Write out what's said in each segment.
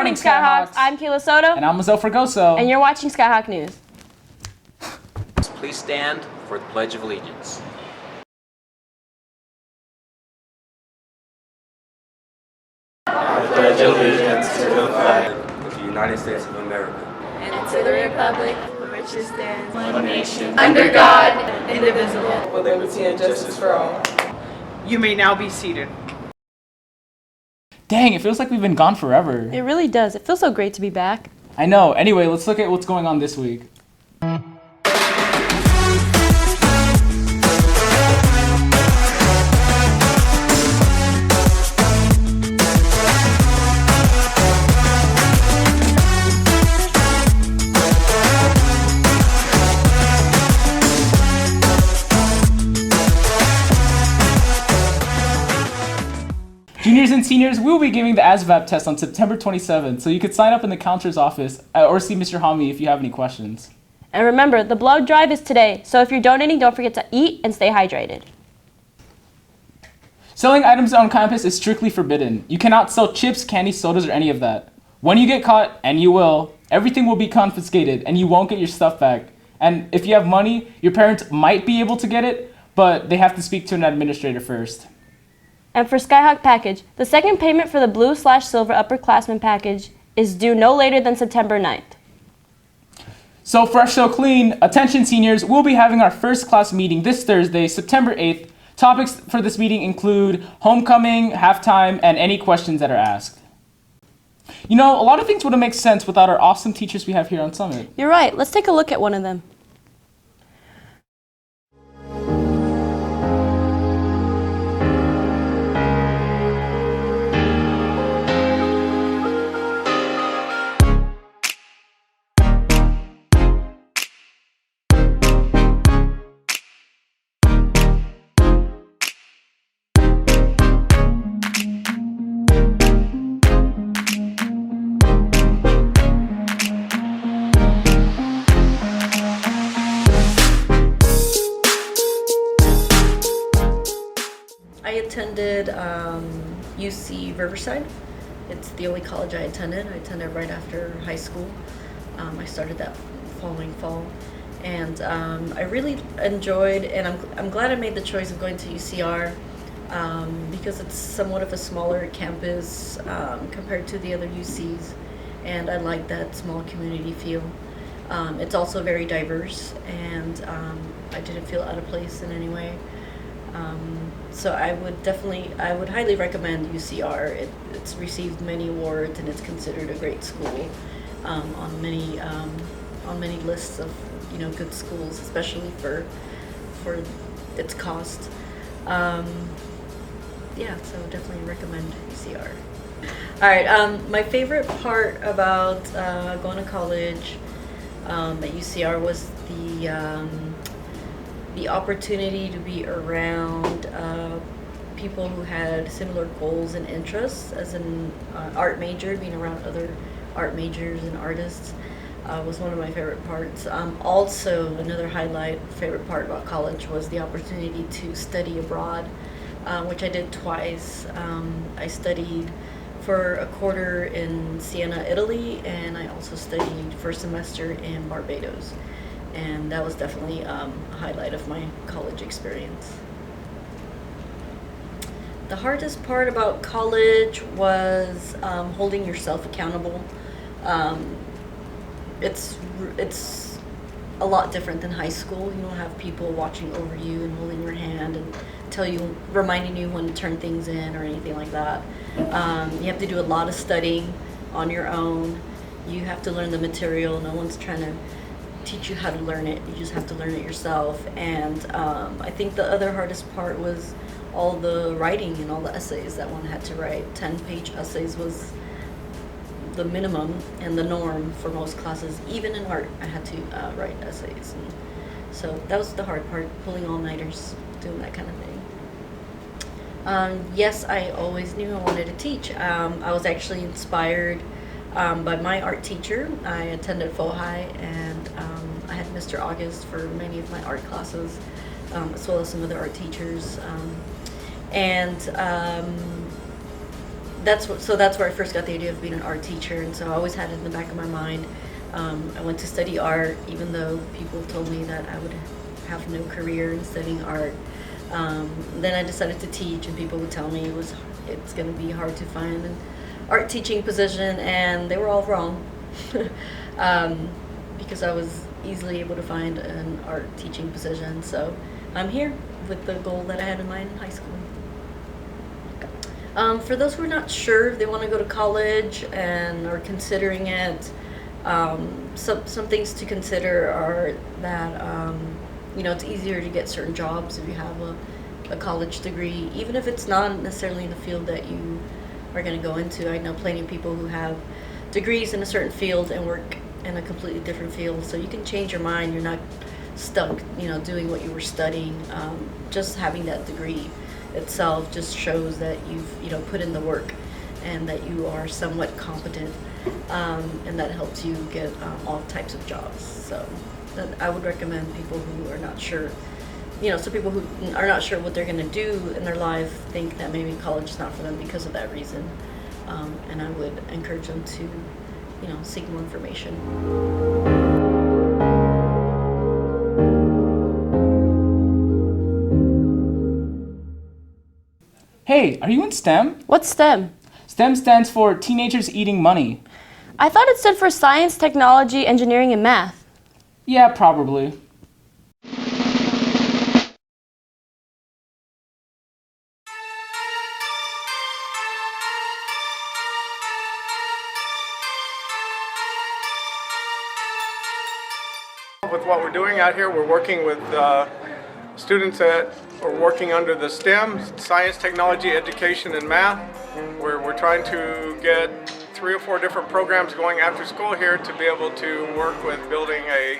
morning, Skyhawks. I'm Kayla Soto. And I'm Mazel Fregoso. And you're watching Skyhawk News. Please stand for the Pledge of Allegiance. I pledge allegiance to the flag of the United States of America and to the republic for which it stands, one nation, under God, indivisible, with liberty and justice for all. You may now be seated. Dang, it feels like we've been gone forever. It really does. It feels so great to be back. I know. Anyway, let's look at what's going on this week. Juniors and seniors, we will be giving the ASVAB test on September 27th, so you could sign up in the counselor's office or see Mr. Hami if you have any questions. And remember, the blood drive is today, so if you're donating, don't forget to eat and stay hydrated. Selling items on campus is strictly forbidden. You cannot sell chips, candy, sodas, or any of that. When you get caught, and you will, everything will be confiscated and you won't get your stuff back. And if you have money, your parents might be able to get it, but they have to speak to an administrator first. And for Skyhawk package, the second payment for the blue/silver upperclassmen package is due no later than September 9th. So fresh, so clean. Attention seniors, we'll be having our first class meeting this Thursday, September 8th. Topics for this meeting include homecoming, halftime, and any questions that are asked. You know, a lot of things wouldn't make sense without our awesome teachers we have here on Summit. You're right. Let's take a look at one of them. I attended UC Riverside. It's the only college I attended. I attended right after high school. I started that following fall, and I really enjoyed, and I'm glad I made the choice of going to UCR because it's somewhat of a smaller campus compared to the other UCs, and I like that small community feel. It's also very diverse, and I didn't feel out of place in any way. So I would highly recommend UCR. It's received many awards and it's considered a great school on many lists of good schools, especially for its cost. Yeah, so definitely recommend UCR. All right, my favorite part about going to college at UCR was the opportunity to be around people who had similar goals and interests. As an art major, being around other art majors and artists was one of my favorite parts. Also, another favorite part about college was the opportunity to study abroad, which I did twice. I studied for a quarter in Siena, Italy, and I also studied for a semester in Barbados. And that was definitely a highlight of my college experience. The hardest part about college was holding yourself accountable. It's a lot different than high school. You don't have people watching over you and holding your hand and reminding you when to turn things in or anything like that. You have to do a lot of studying on your own. You have to learn the material. No one's trying to teach you how to learn it. You just have to learn it yourself. And I think the other hardest part was all the writing and all the essays that one had to write. 10-page essays was the minimum and the norm for most classes. Even in art, I had to write essays. And so that was the hard part, pulling all-nighters, doing that kind of thing. Yes, I always knew I wanted to teach. I was actually inspired by my art teacher. I attended FOHI, and I had Mr. August for many of my art classes, as well as some other art teachers. that's where I first got the idea of being an art teacher, and so I always had it in the back of my mind. I went to study art, even though people told me that I would have no career in studying art. Then I decided to teach, and people would tell me it's going to be hard to find an art teaching position, and they were all wrong. Because I was easily able to find an art teaching position. So I'm here with the goal that I had in mind in high school. For those who are not sure if they want to go to college and are considering it, some things to consider are that it's easier to get certain jobs if you have a college degree, even if it's not necessarily in the field that you are going to go into. I know plenty of people who have degrees in a certain field and work in a completely different field, so you can change your mind. You're not stuck, doing what you were studying. Just having that degree itself just shows that you've put in the work and that you are somewhat competent, and that helps you get all types of jobs. So I would recommend people who are not sure, some people who are not sure what they're going to do in their life think that maybe college is not for them because of that reason, and I would encourage them to seek more information. Hey, are you in STEM? What's STEM? STEM stands for Teenagers Eating Money. I thought it stood for Science, Technology, Engineering, and Math. Yeah, probably. With what we're doing out here, we're working with students that are working under the STEM, Science, Technology, Education, and Math, where we're trying to get 3 or 4 different programs going after school here to be able to work with building a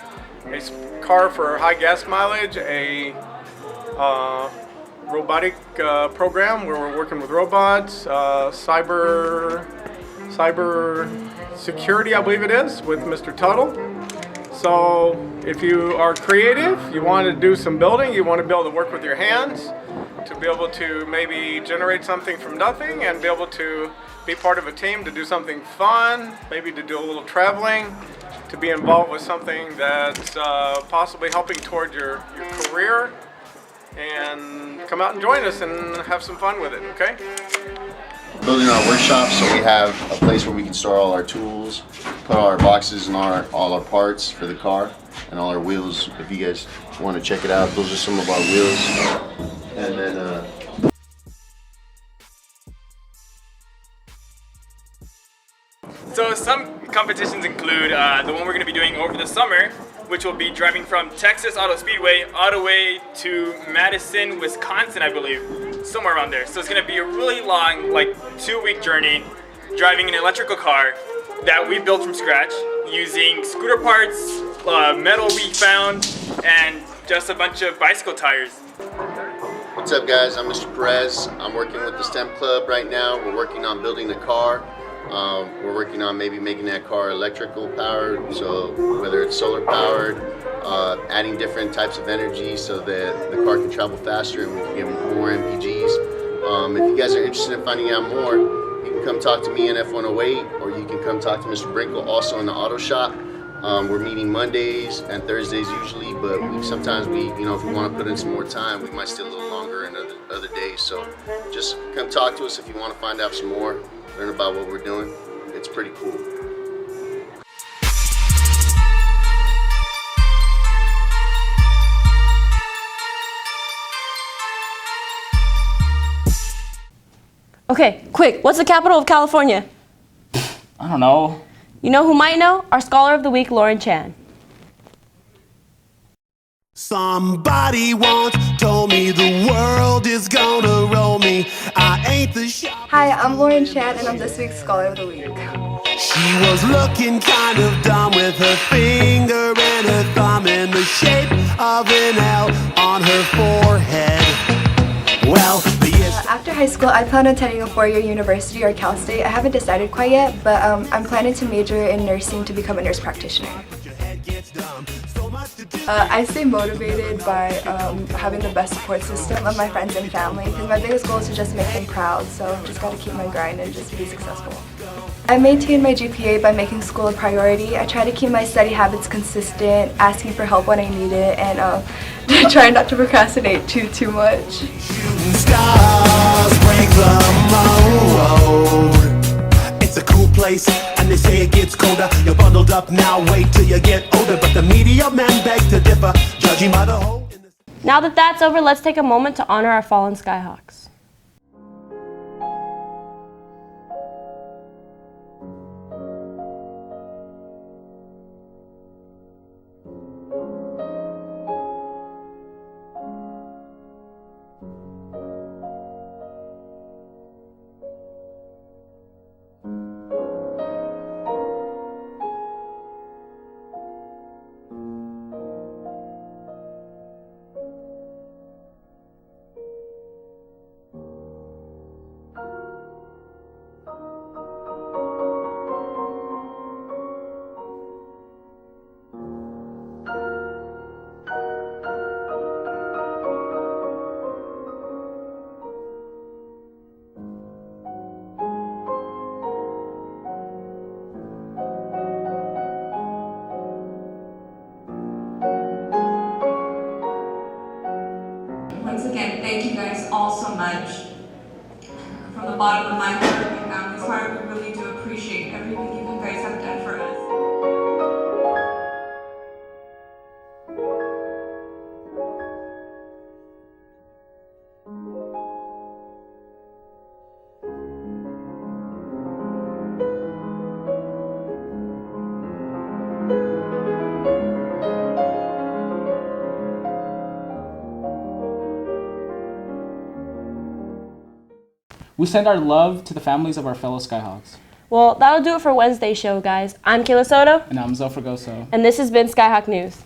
car for high gas mileage, a robotic program where we're working with robots, cyber security, I believe it is, with Mr. Tuttle. So if you are creative, you want to do some building, you want to be able to work with your hands, to be able to maybe generate something from nothing and be able to be part of a team to do something fun, maybe to do a little traveling, to be involved with something that's possibly helping toward your career, and come out and join us and have some fun with it, okay? Building our workshop, so we have a place where we can store all our tools, put all our boxes and all our parts for the car, and all our wheels. If you guys want to check it out, those are some of our wheels. And then So some competitions include the one we're going to be doing over the summer, which will be driving from Texas Auto Speedway all the way to Madison, Wisconsin, I believe, somewhere around there. So it's going to be a really long, 2-week journey, driving an electrical car that we built from scratch using scooter parts, metal we found, and just a bunch of bicycle tires. what's up, guys? I'm Mr. Perez. I'm working with the STEM Club right now. We're working on building the car. We're working on maybe making that car electrical powered, so whether it's solar powered, adding different types of energy so that the car can travel faster and we can get more MPGs. If you guys are interested in finding out more, you can come talk to me in F108, or you can come talk to Mr. Brinkle also in the auto shop. We're meeting Mondays and Thursdays usually, but sometimes if we want to put in some more time, we might stay a little longer in other days. So just come talk to us if you want to find out some more, learn about what we're doing. It's pretty cool. Okay, quick, what's the capital of California? I don't know. You know who might know? Our Scholar of the Week, Lauren Chan. Somebody once told me the world is gonna roll me. I ain't the Hi, I'm Lauren Chan, and I'm this week's Scholar of the Week. She was looking kind of dumb with her finger and her thumb in the shape of an L on her forehead. Well, after high school, I plan on attending a 4-year university or Cal State. I haven't decided quite yet, but I'm planning to major in nursing to become a nurse practitioner. I stay motivated by having the best support system of my friends and family because my biggest goal is to just make them proud, so just got to keep my grind and just be successful. I maintain my GPA by making school a priority. I try to keep my study habits consistent, asking for help when I need it, and try not to procrastinate too much. Shooting stars break the mold. It's a cool place, and they say it gets colder. You're bundled up now, wait till you get older. But the media men beg to differ, judging by the hole in the... Now that that's over, let's take a moment to honor our fallen Skyhawks. Once again, thank you guys all so much. From the bottom of my heart and my family's heart, we really do appreciate everything you guys have done for us. We send our love to the families of our fellow Skyhawks. Well, that'll do it for Wednesday's show, guys. I'm Kayla Soto. And I'm Zoe Fregoso. And this has been Skyhawk News.